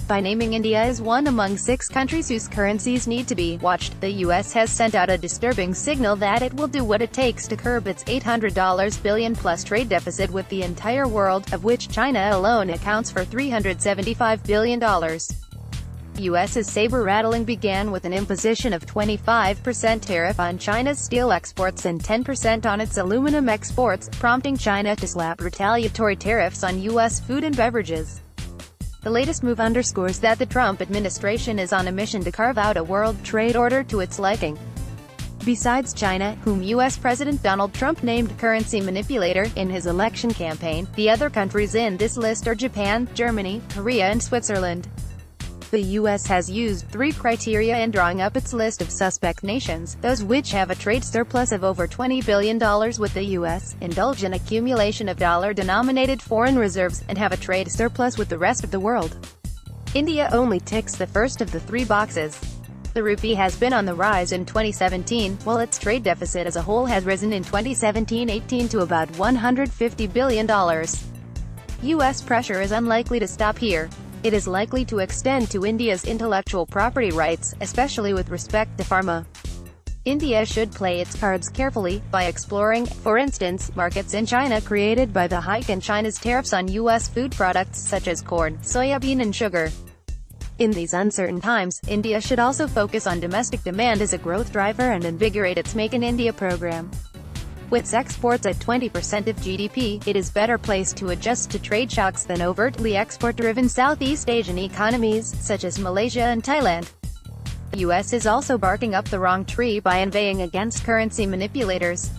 By naming India as one among 6 countries whose currencies need to be watched, the U.S. has sent out a disturbing signal that it will do what it takes to curb its $800 billion-plus trade deficit with the entire world, of which China alone accounts for $375 billion. The U.S.'s sabre-rattling began with an imposition of 25% tariff on China's steel exports and 10% on its aluminum exports, prompting China to slap retaliatory tariffs on U.S. food and beverages. The latest move underscores that the Trump administration is on a mission to carve out a world trade order to its liking. Besides China, whom U.S. President Donald Trump named currency manipulator in his election campaign, the other countries in this list are Japan, Germany, Korea and Switzerland. The U.S. has used 3 criteria in drawing up its list of suspect nations: those which have a trade surplus of over $20 billion with the U.S., indulge in accumulation of dollar-denominated foreign reserves, and have a trade surplus with the rest of the world. India only ticks the first of the 3 boxes. The rupee has been on the rise in 2017, while its trade deficit as a whole has risen in 2017-18 to about $150 billion. U.S. pressure is unlikely to stop here. It is likely to extend to India's intellectual property rights, especially with respect to pharma. India should play its cards carefully, by exploring, for instance, markets in China created by the hike in China's tariffs on U.S. food products such as corn, soybean and sugar. In these uncertain times, India should also focus on domestic demand as a growth driver and invigorate its Make in India program. With its exports at 20% of GDP, it is better placed to adjust to trade shocks than overtly export-driven Southeast Asian economies, such as Malaysia and Thailand. The U.S. is also barking up the wrong tree by inveighing against currency manipulators.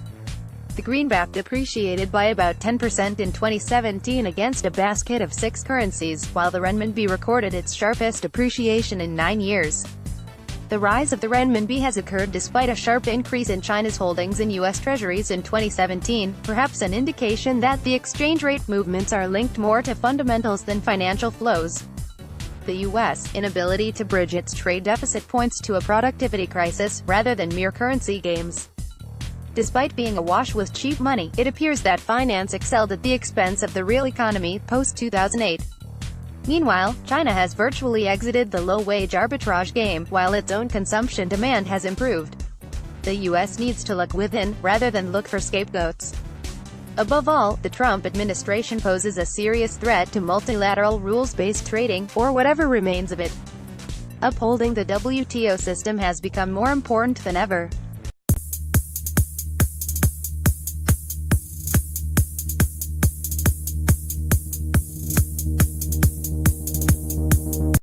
The greenback depreciated by about 10% in 2017 against a basket of 6 currencies, while the renminbi recorded its sharpest appreciation in 9 years. The rise of the renminbi has occurred despite a sharp increase in China's holdings in U.S. treasuries in 2017, perhaps an indication that the exchange rate movements are linked more to fundamentals than financial flows. The U.S. inability to bridge its trade deficit points to a productivity crisis, rather than mere currency games. Despite being awash with cheap money, it appears that finance excelled at the expense of the real economy, post-2008. Meanwhile, China has virtually exited the low-wage arbitrage game, while its own consumption demand has improved. The U.S. needs to look within, rather than look for scapegoats. Above all, the Trump administration poses a serious threat to multilateral rules-based trading, or whatever remains of it. Upholding the WTO system has become more important than ever.